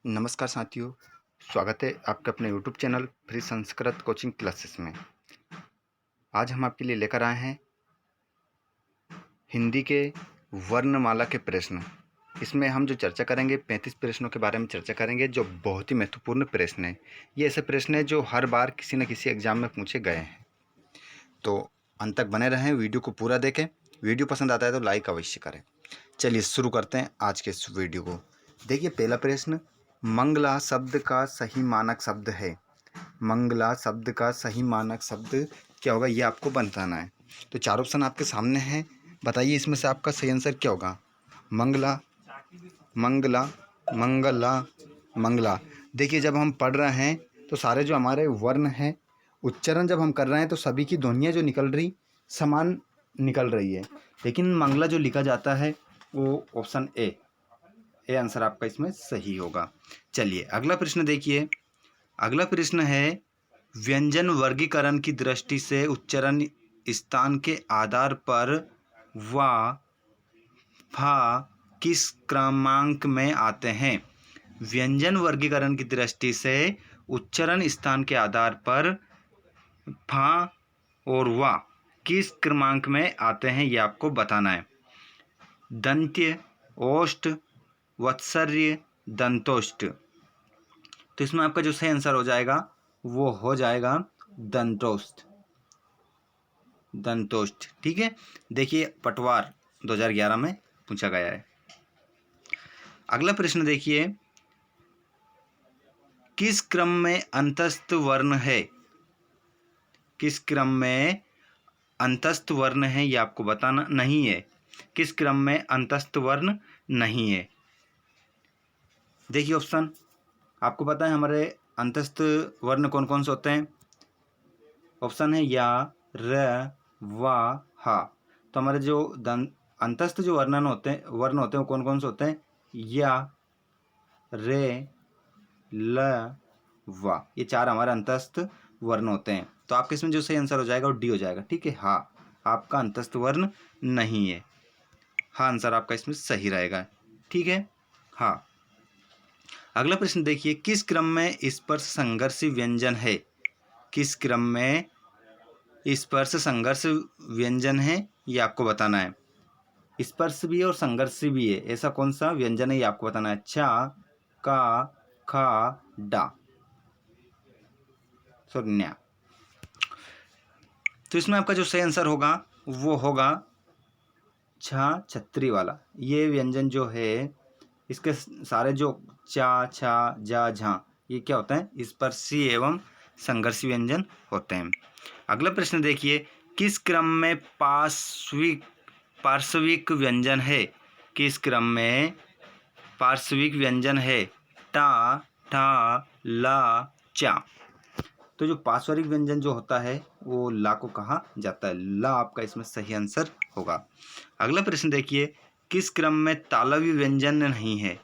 नमस्कार साथियों, स्वागत है आपके अपने YouTube channel free Sanskrit coaching classes में। आज हम आपके लिए लेकर आए हैं हिंदी के वर्णमाला के प्रश्न। इसमें हम जो चर्चा करेंगे 35 प्रश्नों के बारे में चर्चा करेंगे, जो बहुत ही महत्वपूर्ण प्रश्न है। ये ऐसे प्रश्न हैं जो हर बार किसी न किसी एग्जाम में पूछे गए हैं। तो अंत तक बने रहें, वीडियो को पूरा देखें। वीडियो पसंद आता है तो लाइक अवश्य करें। चलिए शुरू करते हैं आज के इस वीडियो को। देखिए पहला प्रश्न, मंगला शब्द का सही मानक शब्द है। मंगला शब्द का सही मानक शब्द क्या होगा, ये आपको बताना है। तो चार ऑप्शन आपके सामने हैं, बताइए इसमें से आपका सही आंसर क्या होगा। मंगला, मंगला, मंगला, मंगला। देखिए जब हम पढ़ रहे हैं तो सारे जो हमारे वर्ण हैं, उच्चारण जब हम कर रहे हैं तो सभी की ध्वनियाँ जो निकल रही समान निकल रही है, लेकिन मंगला जो लिखा जाता है वो ऑप्शन ए आंसर आपका इसमें सही होगा। चलिए अगला प्रश्न देखिए। अगला प्रश्न है, व्यंजन वर्गीकरण की दृष्टि से उच्चारण स्थान के आधार पर वा फा किस क्रमांक में आते हैं। व्यंजन वर्गीकरण की दृष्टि से उच्चारण स्थान के आधार पर फा और वा किस क्रमांक में आते हैं, ये आपको बताना है। दंत्य, ओष्ठ, वत्सर्य, दंतोष्ठ। तो इसमें आपका जो सही आंसर हो जाएगा वो हो जाएगा दंतोष्ठ, दंतोष्ठ। ठीक है। देखिए पटवार 2011 में पूछा गया है। अगला प्रश्न देखिए, किस क्रम में अंतस्थ वर्ण है। किस क्रम में अंतस्थ वर्ण है ये आपको बताना नहीं है। किस क्रम में अंतस्थ वर्ण नहीं है। देखिए ऑप्शन आपको पता है हमारे अंतस्थ वर्ण कौन कौन से होते हैं। ऑप्शन है या, र, वा, हा। तो हमारे जो अंतस्थ जो वर्ण होते हैं वो कौन कौन से होते हैं। या, रे, ल, वा। ये चार हमारे अंतस्थ वर्ण होते हैं। तो आपके इसमें जो सही आंसर हो जाएगा वो डी हो जाएगा। ठीक है। हाँ, आपका अंतस्थ वर्ण नहीं है। हाँ आंसर आपका इसमें सही रहेगा। ठीक है। हाँ। अगला प्रश्न देखिए, किस क्रम में स्पर्श संघर्षी व्यंजन है। किस क्रम में स्पर्श संघर्ष व्यंजन है ये आपको बताना है। स्पर्श भी है और संघर्ष भी है, ऐसा कौन सा व्यंजन है ये आपको बताना है। चा, का, खा, डा, न्या। तो इसमें आपका जो सही आंसर होगा वो होगा छा, छत्री वाला। ये व्यंजन जो है इसके सारे जो चा, छा, जा, झा, ये क्या होता है, स्पर्शी एवं संघर्षी व्यंजन होते हैं। अगला प्रश्न देखिए, किस क्रम में पार्श्विक व्यंजन है। किस क्रम में पार्श्विक व्यंजन है। टा, ठा, ला, चा। तो जो पार्श्विक व्यंजन जो होता है वो ला को कहा जाता है। ला आपका इसमें सही आंसर होगा। अगला प्रश्न देखिए, किस क्रम में तालव्य व्यंजन नहीं है।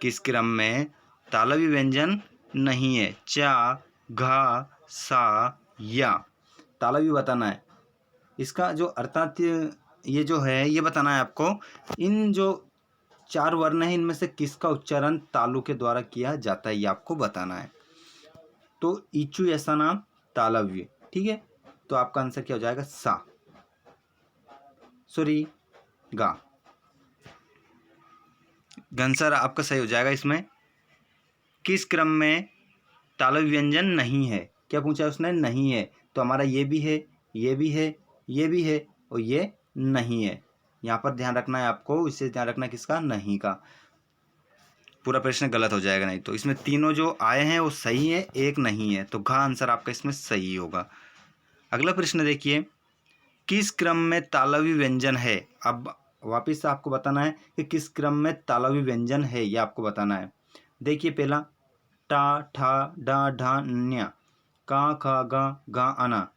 किस क्रम में तालव्य व्यंजन नहीं है। चा, घा, सा, या। तालव्य बताना है। इसका जो अर्थात ये जो है ये बताना है आपको, इन जो चार वर्ण हैं इनमें से किसका उच्चारण तालु के द्वारा किया जाता है ये आपको बताना है। तो इचु ऐसा नाम तालव्य। ठीक है। तो आपका आंसर क्या हो जाएगा, सा, सॉरी, गा। आंसर आपका सही हो जाएगा। इसमें किस क्रम में तालव्य व्यंजन नहीं है। क्या पूछा उसने, नहीं है। तो हमारा ये भी है, ये भी है, ये भी है और ये नहीं है। यहाँ पर ध्यान रखना है आपको, इससे ध्यान रखना किसका, नहीं का। पूरा प्रश्न गलत हो जाएगा नहीं तो। इसमें तीनों जो आए हैं वो सही है, एक नहीं है। तो घा आंसर आपका इसमें सही होगा। अगला प्रश्न देखिए, किस क्रम में तालव्य व्यंजन है। अब वापिस से आपको बताना है कि किस क्रम में तालव्य व्यंजन है ये आपको बताना है। देखिए पहला टा, ठा, डा, ढा, न्या, का, खा, गा, गा, आना,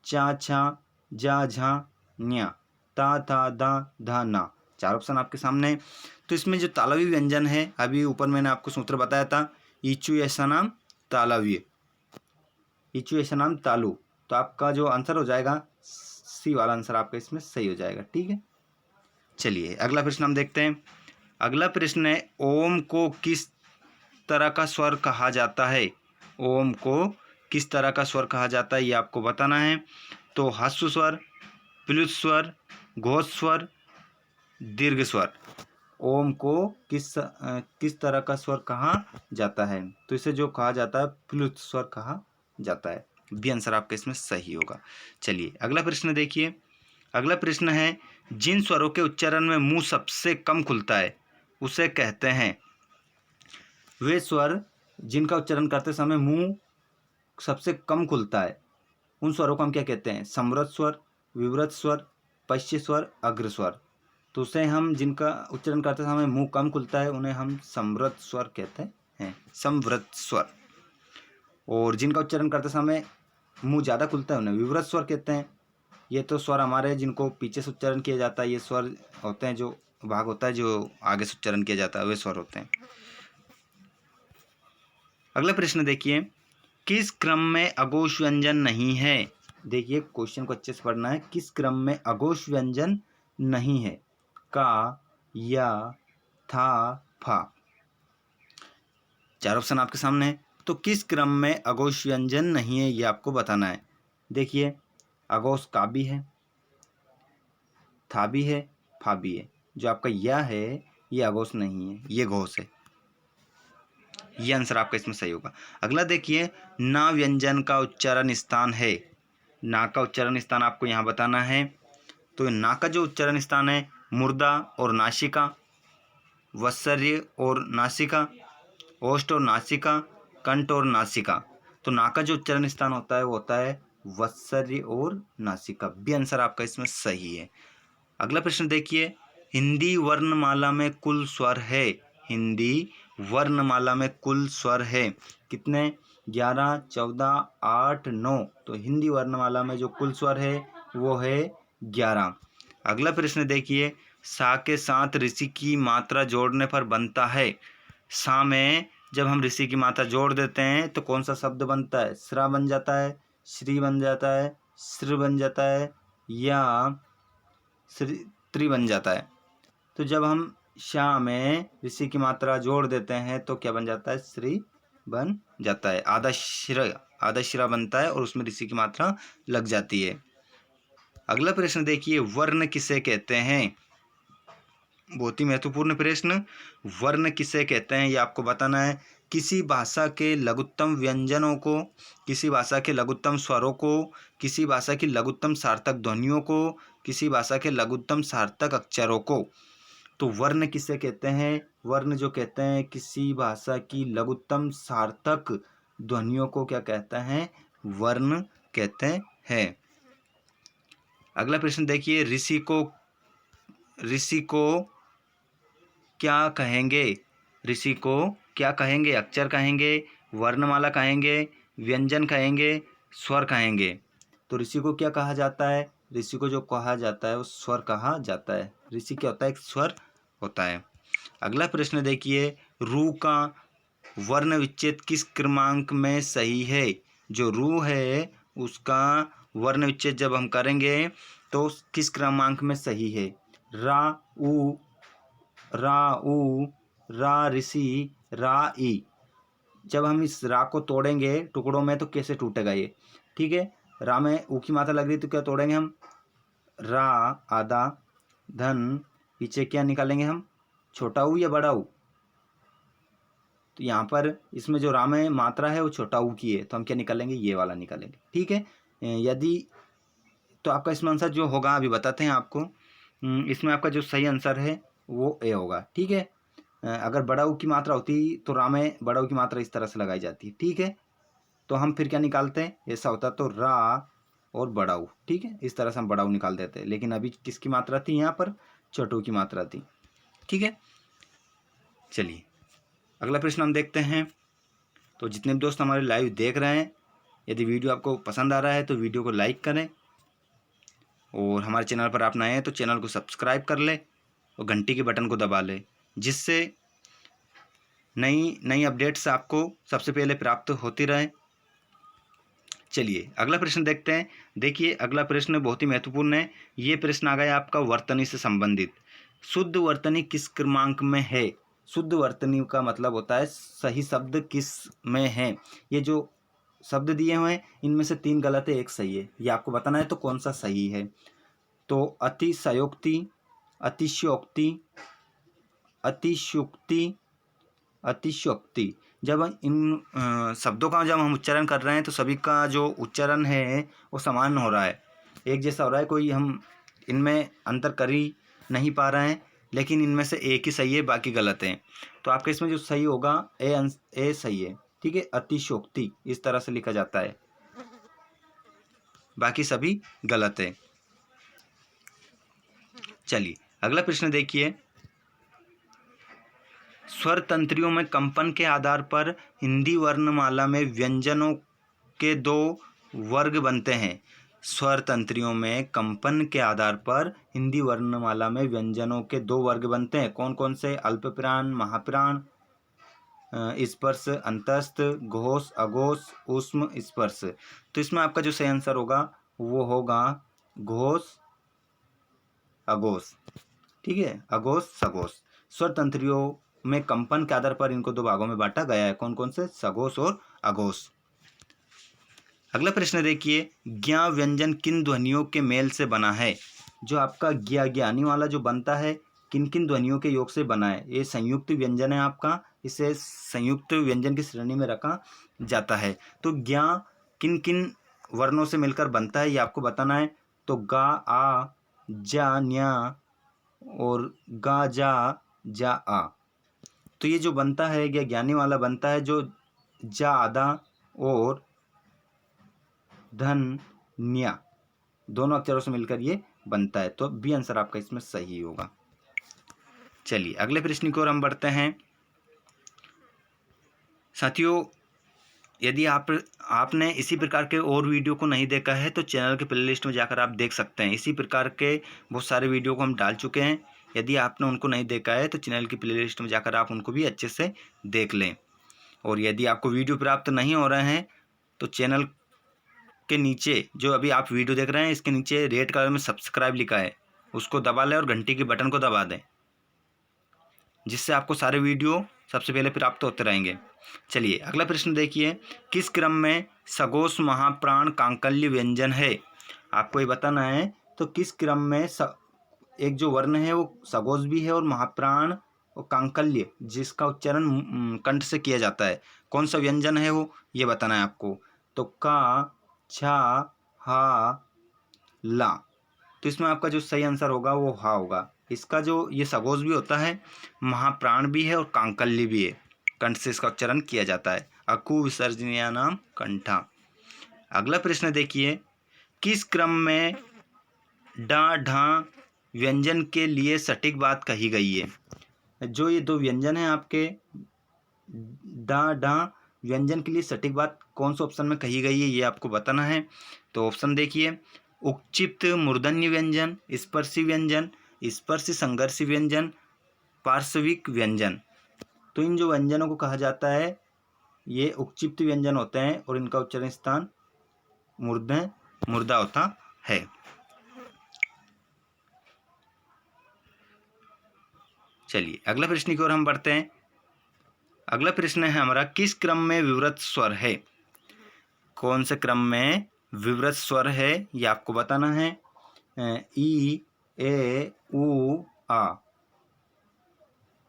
चा, छा, जा, झा, न्या, ता, था, दा, धा, ना। चार ऑप्शन आपके सामने। तो इसमें जो तालव्य व्यंजन है, अभी ऊपर मैंने आपको सूत्र बताया था, इचु ऐसा नाम तालव्य, इचु ऐसा नाम तालु। तो आपका जो आंसर हो जाएगा सी वाला आंसर आपका इसमें सही हो जाएगा। ठीक है। चलिए अगला प्रश्न हम देखते हैं। अगला प्रश्न है, ओम को किस तरह का स्वर कहा जाता है? ओम को किस तरह का स्वर कहा जाता है ये आपको बताना है। तो ह्रस्व स्वर, प्लुत स्वर, घोष स्वर, दीर्घ स्वर। ओम को किस तरह का स्वर कहा जाता है? तो इसे जो कहा जाता है प्लुत स्वर कहा जाता है। बी आंसर आपका इसमें सही होगा। चलिए अगला प्रश्न देखिए। अगला प्रश्न है, जिन स्वरों के उच्चारण में मुंह सबसे कम खुलता है उसे कहते हैं। वे स्वर जिनका उच्चारण करते समय मुंह सबसे कम खुलता है उन स्वरों को हम क्या कहते हैं? समृद्ध स्वर, विवृत स्वर, पश्य स्वर, अग्र स्वर। तो उसे हम जिनका उच्चारण करते समय मुंह कम खुलता है उन्हें हम समृद्ध स्वर कहते हैं, समवृत स्वर। और जिनका उच्चारण करते समय मुंह ज़्यादा खुलता है उन्हें विवृत स्वर कहते हैं। ये तो स्वर हमारे जिनको पीछे से उच्चारण किया जाता है, ये स्वर होते हैं जो भाग होता है जो आगे से उच्चारण किया जाता है, वे स्वर होते हैं। अगला प्रश्न देखिए, किस क्रम में अघोष व्यंजन नहीं है? देखिए क्वेश्चन को अच्छे से पढ़ना है। किस क्रम में अघोष व्यंजन नहीं है? का, या, था, फा। चार ऑप्शन आपके सामने है। तो किस क्रम में अघोष व्यंजन नहीं है ये आपको बताना है। देखिए अघोष का भी है, था भी है, फा भी है। जो आपका या है ये अघोष नहीं है, ये घोष है। ये आंसर आपका इसमें सही होगा। अगला देखिए, ना व्यंजन का उच्चारण स्थान है। ना का उच्चारण स्थान आपको यहाँ बताना है। तो ना का जो उच्चारण स्थान है, मुर्दा और नासिका, वत्सर्य और नासिका, ओष्ठ और नासिका, कंठ और नासिका। तो ना का जो उच्चारण स्थान होता है वो होता है वत्सर्य और नासिका। बी आंसर आपका इसमें सही है। अगला प्रश्न देखिए, हिंदी वर्णमाला में कुल स्वर है। हिंदी वर्णमाला में कुल स्वर है कितने? 11, 14, 8, 9। तो हिंदी वर्णमाला में जो कुल स्वर है वो है 11। अगला प्रश्न देखिए, सा के साथ ऋषि की मात्रा जोड़ने पर बनता है। सा में जब हम ऋषि की मात्रा जोड़ देते हैं तो कौन सा शब्द बनता है? श्रा बन जाता है, श्री बन जाता है, श्र बन जाता है, या त्रि बन जाता है। तो जब हम शा में ऋषि की मात्रा जोड़ देते हैं तो क्या बन जाता है? श्री बन जाता है। आधा शिरा बनता है और उसमें ऋषि की मात्रा लग जाती है। अगला प्रश्न देखिए, वर्ण किसे कहते हैं? बहुत ही महत्वपूर्ण प्रश्न। वर्ण किसे कहते हैं ये आपको बताना है। किसी भाषा के लघुत्तम व्यंजनों को, किसी भाषा के लघुत्तम स्वरों को, किसी भाषा की लघुत्तम सार्थक ध्वनियों को, किसी भाषा के लघुत्तम सार्थक अक्षरों को। तो वर्ण किसे कहते हैं? वर्ण जो कहते हैं किसी भाषा की लघुत्तम सार्थक ध्वनियों को क्या कहते हैं? वर्ण कहते हैं। अगला प्रश्न देखिए, ऋषि को क्या कहेंगे? ऋषि को क्या कहेंगे? अक्षर कहेंगे, वर्णमाला कहेंगे, व्यंजन कहेंगे, स्वर कहेंगे। तो ऋषि को क्या कहा जाता है? ऋषि को जो कहा जाता है वो स्वर कहा जाता है। ऋषि क्या होता है? एक स्वर होता है। अगला प्रश्न देखिए, रू का वर्ण विच्छेद किस क्रमांक में सही है? जो रू है उसका वर्ण विच्छेद जब हम करेंगे तो किस क्रमांक में सही है? रा उ, रा उ, रा ऋषि, रा ई। जब हम इस रा को तोड़ेंगे टुकड़ों में तो कैसे टूटेगा ये? ठीक है, रा में ऊ की मात्रा लग रही तो क्या तोड़ेंगे हम? रा आधा, धन, पीछे क्या निकालेंगे हम? छोटा ऊ या बड़ा ऊ? तो यहाँ पर इसमें जो रा में मात्रा है वो छोटा ऊ की है तो हम क्या निकालेंगे? ये वाला निकालेंगे। ठीक है, यदि तो आपका इसमें आंसर जो होगा अभी बताते हैं आपको। इसमें आपका जो सही आंसर है वो ए होगा। ठीक है, अगर बड़ा ऊ की मात्रा होती तो रा में बड़ा ऊ की मात्रा इस तरह से लगाई जाती। ठीक है, तो हम फिर क्या निकालते हैं? ऐसा होता तो रा और बड़ा ऊ। ठीक है, इस तरह से हम बड़ा ऊ निकाल देते हैं। लेकिन अभी किसकी मात्रा थी? यहाँ पर छोटे ऊ की मात्रा थी। ठीक है, चलिए अगला प्रश्न हम देखते हैं। तो जितने भी दोस्त हमारे लाइव देख रहे हैं, यदि वीडियो आपको पसंद आ रहा है तो वीडियो को लाइक करें और हमारे चैनल पर आप नए हैं तो चैनल को सब्सक्राइब कर ले और घंटी के बटन को दबा ले, जिससे नई अपडेट्स आपको सबसे पहले प्राप्त होती रहे। चलिए अगला प्रश्न देखते हैं। देखिए अगला प्रश्न बहुत ही महत्वपूर्ण है। ये प्रश्न आ गया आपका वर्तनी से संबंधित। शुद्ध वर्तनी किस क्रमांक में है? शुद्ध वर्तनी का मतलब होता है सही शब्द किस में है। ये जो शब्द दिए हुए हैं इनमें से 3 गलत है, 1 सही है। ये आपको बताना है तो कौन सा सही है। तो अतिशयोक्ति, अतिशयोक्ति, अतिशयोक्ति, अतिशयोक्ति। जब इन शब्दों का जब हम उच्चारण कर रहे हैं तो सभी का जो उच्चारण है वो समान हो रहा है, एक जैसा हो रहा है। कोई हम इनमें अंतर कर ही नहीं पा रहे हैं, लेकिन इनमें से एक ही सही है, बाकी गलत हैं। तो आपके इसमें जो सही होगा ए सही है, ठीक है। अतिशयोक्ति इस तरह से लिखा जाता है, बाकी सभी गलत है। चलिए अगला प्रश्न देखिए। स्वर तंत्रियों में कंपन के आधार पर हिंदी वर्णमाला में व्यंजनों के 2 वर्ग बनते हैं। स्वर तंत्रियों में कंपन के आधार पर हिंदी वर्णमाला में व्यंजनों के 2 वर्ग बनते हैं। कौन कौन से? अल्पप्राण, महाप्राण, स्पर्श, अंतस्थ, घोष, अघोष, ऊष्म, स्पर्श। तो इसमें आपका जो सही आंसर होगा वो होगा घोष, अघोष, ठीक है। अघोष, सघोष। स्वर तंत्रियों में कंपन के आधार पर इनको 2 भागों में बांटा गया है। कौन कौन से? सघोष और अघोष। अगला प्रश्न देखिए। ज्ञा व्यंजन किन ध्वनियों के मेल से बना है? जो आपका ज्ञा ज्ञानी वाला जो बनता है किन किन ध्वनियों के योग से बना है? ये संयुक्त व्यंजन है आपका, इसे संयुक्त व्यंजन की श्रेणी में रखा जाता है। तो ज्ञा किन किन वर्णों से मिलकर बनता है ये आपको बताना है। तो गा, आ, जा, न्या और गा, जा, आ। तो ये जो बनता है या ज्ञानी वाला बनता है जो जा, आदा और धन, न्या दोनों अक्षरों से मिलकर ये बनता है। तो बी आंसर आपका इसमें सही होगा। चलिए अगले प्रश्न की ओर हम बढ़ते हैं। साथियों, यदि आपने इसी प्रकार के और वीडियो को नहीं देखा है तो चैनल के प्लेलिस्ट में जाकर आप देख सकते हैं। इसी प्रकार के बहुत सारे वीडियो को हम डाल चुके हैं। यदि आपने उनको नहीं देखा है तो चैनल की प्लेलिस्ट में जाकर आप उनको भी अच्छे से देख लें। और यदि आपको वीडियो प्राप्त नहीं हो रहे हैं तो चैनल के नीचे जो अभी आप वीडियो देख रहे हैं इसके नीचे रेड कलर में सब्सक्राइब लिखा है, उसको दबा लें और घंटी के बटन को दबा दें, जिससे आपको सारे वीडियो सबसे पहले प्राप्त होते रहेंगे। चलिए अगला प्रश्न देखिए। किस क्रम में सघोष, महाप्राण, कांकल्य व्यंजन है? आपको ये बताना है। तो किस क्रम में एक जो वर्ण है वो सघोष भी है और महाप्राण और कांकल्य जिसका उच्चारण कंठ से किया जाता है, कौन सा व्यंजन है वो ये बताना है आपको। तो का, छा, हा, ला। तो इसमें आपका जो सही आंसर होगा वो हा होगा। इसका जो ये सघोष भी होता है, महाप्राण भी है और कांकल्य भी है, कंठ से इसका उच्चारण किया जाता है। अकु विसर्जनीय नाम कंठा। अगला प्रश्न देखिए। किस क्रम में डा, ढा व्यंजन के लिए सटीक बात कही गई है? जो ये 2 व्यंजन हैं आपके डा, ढा व्यंजन के लिए सटीक बात कौन सा ऑप्शन में कही गई है ये आपको बताना है। तो ऑप्शन देखिए। उच्चिप्त मूर्धन्य व्यंजन, स्पर्शी व्यंजन, स्पर्श संघर्षी व्यंजन, पार्श्विक व्यंजन। तो इन जो व्यंजनों को कहा जाता है ये उच्चिप्त व्यंजन होते हैं और इनका उच्चारण स्थान मुर्दा होता है। चलिए अगला प्रश्न की ओर हम बढ़ते हैं। अगला प्रश्न है हमारा। किस क्रम में विवृत स्वर है? कौन से क्रम में विवृत स्वर है ये आपको बताना है। ई, ए, उ, आ।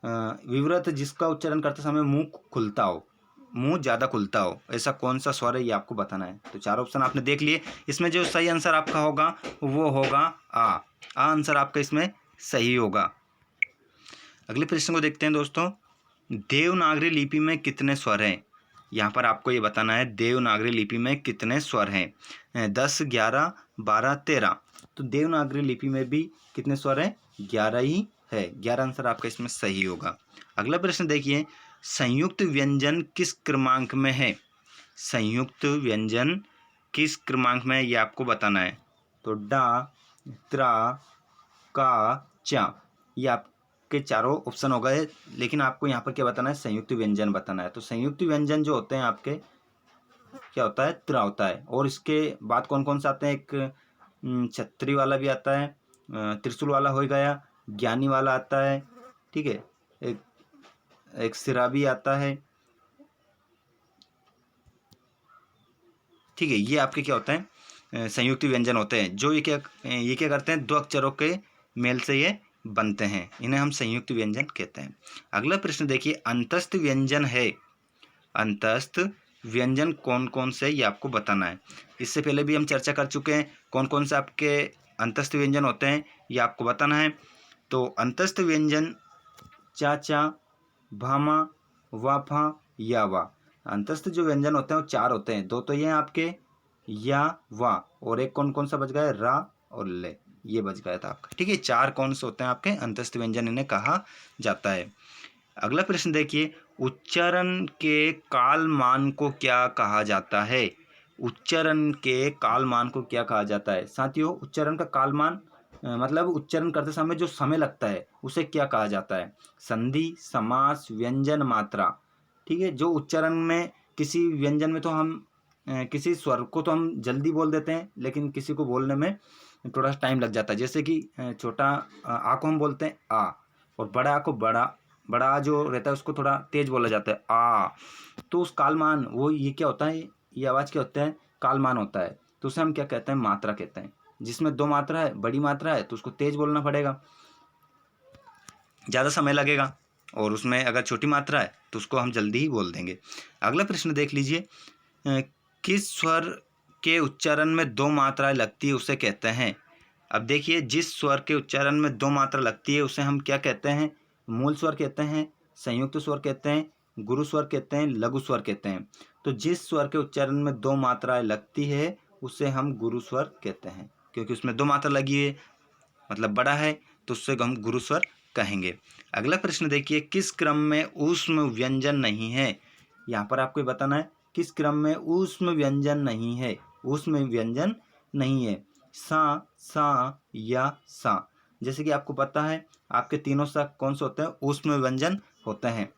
विवृत जिसका उच्चारण करते समय मुंह खुलता हो, मुंह ज़्यादा खुलता हो, ऐसा कौन सा स्वर है ये आपको बताना है। तो 4 ऑप्शन आपने देख लिए। इसमें जो सही आंसर आपका होगा वो होगा आ आंसर आपका इसमें सही होगा। अगले प्रश्न को देखते हैं दोस्तों। देवनागरी लिपि में कितने स्वर हैं? यहाँ पर आपको ये बताना है देवनागरी लिपि में कितने स्वर हैं। 10, 11, 12, 13। तो देवनागरी लिपि में भी कितने स्वर हैं? 11 ही है। 11 आंसर आपका इसमें सही होगा। अगला प्रश्न देखिए। संयुक्त व्यंजन किस क्रमांक में है? संयुक्त व्यंजन किस क्रमांक में है ये आपको बताना है। तो डा, त्रा, का, चा ये आपके चारों ऑप्शन हो गए, लेकिन आपको यहाँ पर क्या बताना है? संयुक्त व्यंजन बताना है। तो संयुक्त व्यंजन जो होते हैं आपके क्या होता है? त्रा होता है। और इसके बाद कौन कौन से आते हैं? एक छत्री वाला भी आता है, त्रिशूल वाला हो गया, ज्ञानी वाला आता है, ठीक है, एक एक सिरा भी आता है, ठीक है। ये आपके क्या होते हैं, संयुक्त व्यंजन होते हैं, जो ये क्या करते हैं, दो अक्षरों के मेल से ये बनते हैं, इन्हें हम संयुक्त व्यंजन कहते हैं। अगला प्रश्न देखिए, अंतस्थ व्यंजन है, अंतस्थ व्यंजन कौन कौन से, ये आपको बताना है। इससे पहले भी हम चर्चा कर चुके हैं कौन कौन से आपके अंतस्थ व्यंजन होते हैं, ये आपको बताना है। तो अंतस्थ व्यंजन चाचा, भामा, वाफा, यावा। अंतस्थ जो व्यंजन होते हैं वो चार होते हैं, दो तो ये हैं आपके या, वा, और एक कौन कौन सा बच गया, रा और ले, ये बच गया था आपका, ठीक है। चार कौन से होते हैं आपके अंतस्थ व्यंजन, इन्हें कहा जाता है। अगला प्रश्न देखिए, उच्चारण के कालमान को क्या कहा जाता है, उच्चारण के कालमान को क्या कहा जाता है। साथियों, उच्चारण का कालमान मतलब उच्चारण करते समय जो समय लगता है उसे क्या कहा जाता है। संधि, समास, व्यंजन, मात्रा, ठीक है। जो उच्चारण में किसी व्यंजन में तो हम किसी स्वर को तो हम जल्दी बोल देते हैं, लेकिन किसी को बोलने में थोड़ा टाइम लग जाता है। जैसे कि छोटा आ को हम बोलते हैं आ, और बड़ा आ को बड़ा आ जो रहता है उसको थोड़ा तेज बोला जाता है आ। तो उस कालमान, वो ये क्या होता है, ये आवाज़ क्या होता है, कालमान होता है। तो उसे हम क्या कहते हैं, मात्रा कहते हैं। जिसमें दो मात्रा है, बड़ी मात्रा है, तो उसको तेज बोलना पड़ेगा, ज़्यादा समय लगेगा, और उसमें अगर छोटी मात्रा है तो उसको हम जल्दी ही बोल देंगे। अगला प्रश्न देख लीजिए, किस स्वर के उच्चारण में दो मात्राएं लगती है उसे कहते हैं। अब देखिए, जिस स्वर के उच्चारण में दो मात्रा लगती है उसे हम क्या कहते हैं, मूल स्वर कहते हैं, संयुक्त स्वर कहते हैं, गुरु स्वर कहते हैं, लघु स्वर कहते हैं। तो जिस स्वर के उच्चारण में दो मात्राएं लगती है उसे हम गुरु स्वर कहते हैं, क्योंकि उसमें दो मात्रा लगी है, मतलब बड़ा है, तो उससे हम गुरु स्वर कहेंगे। अगला प्रश्न देखिए, किस क्रम में ऊष्म व्यंजन नहीं है। यहाँ पर आपको बताना है किस क्रम में ऊष्म व्यंजन नहीं है, ऊष्म व्यंजन नहीं है। सा, या, सा। जैसे कि आपको पता है आपके तीनों सा कौन से होते हैं, ऊष्म व्यंजन होते हैं,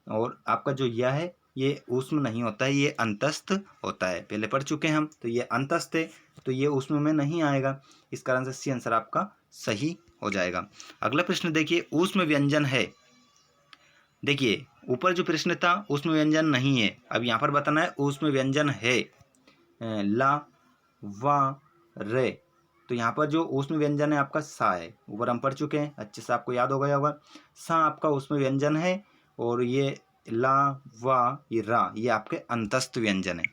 और आपका जो या है ये ऊष्म नहीं होता है, ये अंतस्थ होता है, पहले पढ़ चुके हैं हम। तो ये अंतस्थ है, तो ये ऊष्म में नहीं आएगा, इस कारण से सी आंसर आपका सही हो जाएगा। अगला प्रश्न देखिए, ऊष्म व्यंजन है, देखिए ऊपर जो प्रश्न था ऊष्म व्यंजन नहीं है, अब यहाँ पर बताना है ऊष्म व्यंजन है। ला, वा, रे। तो यहाँ पर जो ऊष्म व्यंजन है आपका सा है, ऊपर हम पढ़ चुके हैं, अच्छे से आपको याद हो गया होगा। सा आपका ऊष्म व्यंजन है, और ये ला, वा, ये रा, ये आपके अंतस्थ व्यंजन है।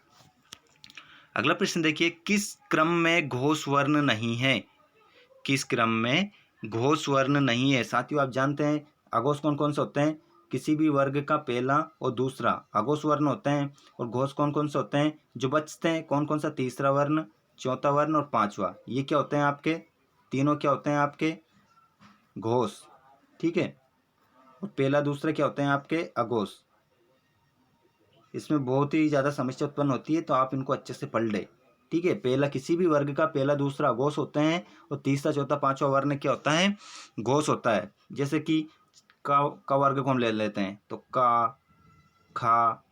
अगला प्रश्न देखिए, किस क्रम में घोष वर्ण नहीं है, किस क्रम में घोष वर्ण नहीं है। साथियों, आप जानते हैं अघोष कौन कौन से होते हैं, किसी भी वर्ग का पहला और दूसरा अघोष वर्ण होते हैं। और घोष कौन कौन से होते हैं जो बचते हैं, कौन कौन सा, तीसरा वर्ण, चौथा वर्ण और पांचवा, ये क्या होते हैं आपके, तीनों क्या होते हैं आपके घोष, ठीक है। और पहला दूसरा क्या होते हैं आपके अघोष। इसमें बहुत ही ज़्यादा समस्या उत्पन्न होती है, तो आप इनको अच्छे से पढ़ ले, ठीक है। पहला, किसी भी वर्ग का पहला दूसरा घोष होते हैं, और तीसरा चौथा पांचवा वर्ण क्या होता है, घोष होता है। जैसे कि का वर्ग को हम ले लेते हैं, तो का, खा,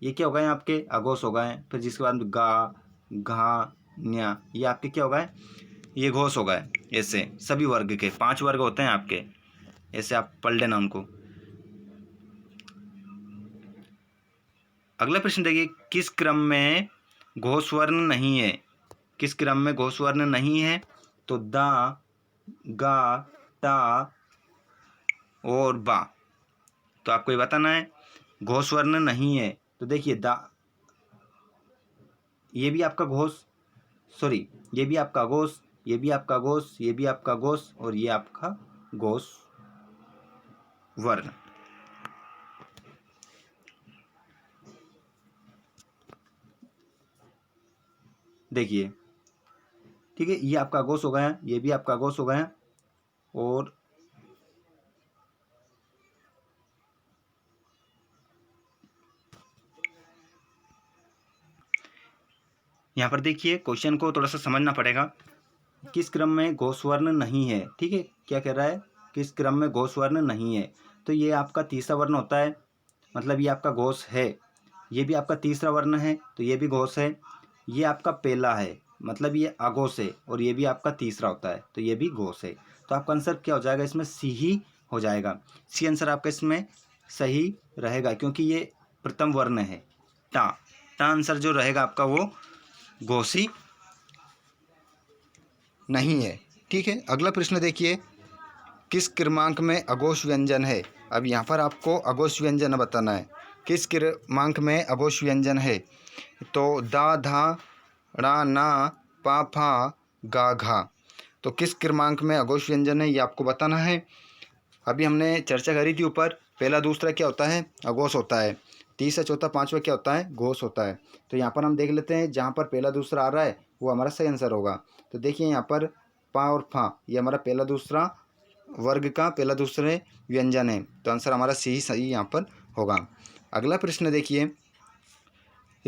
ये क्या हो गए आपके अघोष हो गए। फिर जिसके बाद गा, घा, न्या, ये आपके क्या हो गए, ये घोष हो गए। ऐसे सभी वर्ग के 5 वर्ग होते हैं आपके, ऐसे आप पढ़ लेना उनको। अगला प्रश्न देखिए, किस क्रम में घोष वर्ण नहीं है, किस क्रम में घोष वर्ण नहीं है। तो दा, गा, टा और बा। तो आपको ये बताना है घोष वर्ण नहीं है। तो देखिए दा, ये भी आपका घोष, सॉरी, ये भी आपका घोष, ये भी आपका घोष, ये भी आपका घोष, और ये आपका घोष वर्ण। देखिए, ठीक है, ये आपका घोष हो गया, ये भी आपका घोष हो गया, और यहाँ पर देखिए क्वेश्चन को थोड़ा सा समझना पड़ेगा। किस क्रम में घोष वर्ण नहीं है, ठीक है, क्या कह रहा है, किस क्रम में घोष वर्ण नहीं है। तो ये आपका तीसरा वर्ण होता है, मतलब ये आपका घोष है। ये भी आपका तीसरा वर्ण है, तो ये भी घोष है। ये आपका पहला है, मतलब ये अघोष है, और ये भी आपका तीसरा होता है, तो ये भी घोष है। तो आपका आंसर क्या हो जाएगा, इसमें सी ही हो जाएगा। सी आंसर आपका इसमें सही रहेगा, क्योंकि ये प्रथम वर्ण है टा। टा आंसर जो रहेगा आपका वो घोषी नहीं है। ठीक है, अगला प्रश्न देखिए, किस क्रमांक में अघोष व्यंजन है। अब यहाँ पर आपको अघोष व्यंजन बताना है, किस क्रमांक में अघोष व्यंजन है। तो दा धा ड़ा ना पा फा गा घा, तो किस क्रमांक में अघोष व्यंजन है ये आपको बताना है। अभी हमने चर्चा करी थी ऊपर, पहला दूसरा क्या होता है, अघोष होता है, तीसरा चौथा पांचवा क्या होता है, घोष होता है। तो यहाँ पर हम देख लेते हैं, जहाँ पर पहला दूसरा आ रहा है वो हमारा सही आंसर होगा। तो देखिए यहाँ पर पा और फा ये हमारा पहला दूसरा वर्ग का पहला दूसरे व्यंजन है, तो आंसर हमारा सी सही यहाँ पर होगा। अगला प्रश्न देखिए,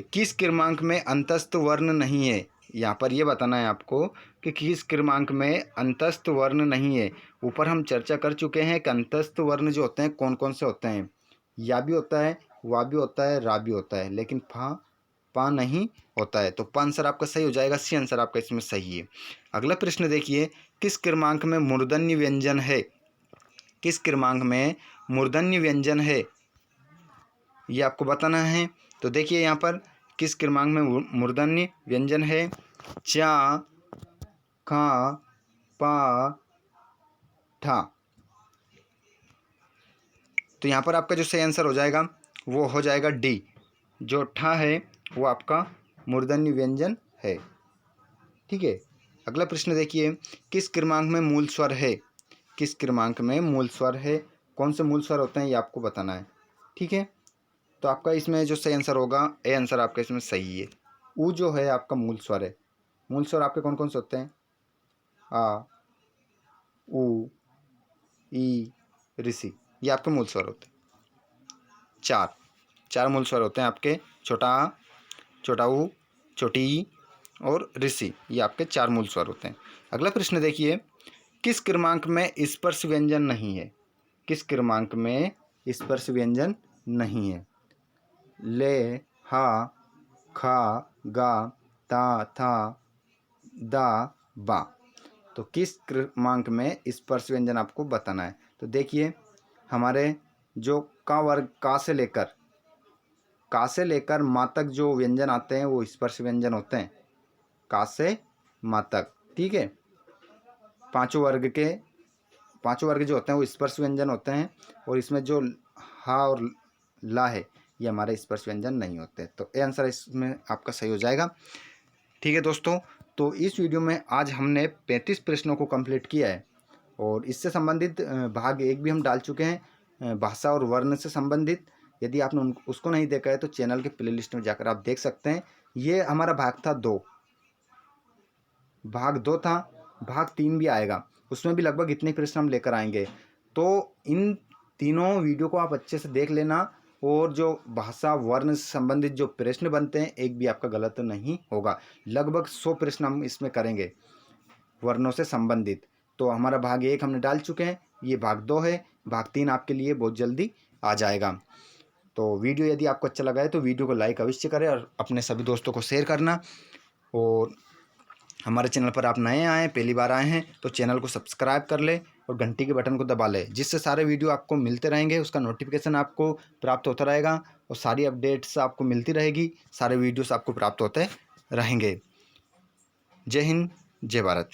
किस क्रमांक में अंतस्थ वर्ण नहीं है। यहाँ पर ये बताना है आपको कि किस क्रमांक में अंतस्थ वर्ण नहीं है। ऊपर हम चर्चा कर चुके हैं कि अंतस्थ वर्ण जो होते हैं कौन कौन से होते हैं, या भी होता है, वा भी होता है, रा भी होता है, लेकिन फा पा नहीं होता है। तो पा आंसर आपका सही हो जाएगा, सी आंसर आपका इसमें सही है। अगला प्रश्न देखिए, किस क्रमांक में मूर्धन्य व्यंजन है। किस क्रमांक में मूर्धन्य व्यंजन है ये आपको बताना है। तो देखिए यहाँ पर किस क्रमांक में मूर्धन्य व्यंजन है, चा खा पा ठा। तो यहाँ पर आपका जो सही आंसर हो जाएगा वो हो जाएगा डी, जो ठा है वो आपका मूर्धन्य व्यंजन है। ठीक है, अगला प्रश्न देखिए, किस क्रमांक में मूल स्वर है। किस क्रमांक में मूल स्वर है, कौन से मूल स्वर होते हैं ये आपको बताना है। ठीक है, तो आपका इसमें जो सही आंसर होगा ए आंसर आपका इसमें सही है। ऊ जो है आपका मूल स्वर है। मूल स्वर आपके कौन कौन से होते हैं, आ ऊ ई ऋषि, ये आपके मूल स्वर होते हैं। चार मूल स्वर होते हैं आपके, छोटा आ, छोटा ऊ, छोटी ई और ऋषि, ये आपके चार मूल स्वर होते हैं। अगला प्रश्न देखिए, किस क्रमांक में स्पर्श व्यंजन नहीं है। किस क्रमांक में स्पर्श व्यंजन नहीं है। ले हा खा गा ता था दा बा, तो किस क्रमांक में स्पर्श व्यंजन आपको बताना है। तो देखिए हमारे जो का वर्ग का से लेकर माँ तक जो व्यंजन आते हैं वो स्पर्श व्यंजन होते हैं, का से माँ तक। ठीक है, पांचों वर्ग जो होते हैं वो स्पर्श व्यंजन होते हैं, और इसमें जो हा और ला है ये हमारे स्पर्श व्यंजन नहीं होते। तो ये आंसर इसमें आपका सही हो जाएगा। ठीक है दोस्तों, तो इस वीडियो में आज हमने 35 प्रश्नों को कंप्लीट किया है, और इससे संबंधित भाग 1 भी हम डाल चुके हैं, भाषा और वर्ण से संबंधित। यदि आपने उसको नहीं देखा है तो चैनल के प्लेलिस्ट में जाकर आप देख सकते हैं। ये हमारा भाग था 2, भाग 2 था, भाग 3 भी आएगा, उसमें भी लगभग इतने प्रश्न हम लेकर आएंगे। तो इन तीनों वीडियो को आप अच्छे से देख लेना, और जो भाषा वर्ण से संबंधित जो प्रश्न बनते हैं एक भी आपका गलत नहीं होगा। लगभग 100 प्रश्न हम इसमें करेंगे वर्णों से संबंधित। तो हमारा भाग 1 हमने डाल चुके हैं, ये भाग 2 है, भाग 3 आपके लिए बहुत जल्दी आ जाएगा। तो वीडियो यदि आपको अच्छा लगा है तो वीडियो को लाइक अवश्य करें और अपने सभी दोस्तों को शेयर करना। और हमारे चैनल पर आप नए आए हैं, पहली बार आए हैं, तो चैनल को सब्सक्राइब कर ले और घंटी के बटन को दबा ले, जिससे सारे वीडियो आपको मिलते रहेंगे, उसका नोटिफिकेशन आपको प्राप्त होता रहेगा और सारी अपडेट्स आपको मिलती रहेगी, सारे वीडियोस आपको प्राप्त होते रहेंगे। जय हिंद, जय भारत।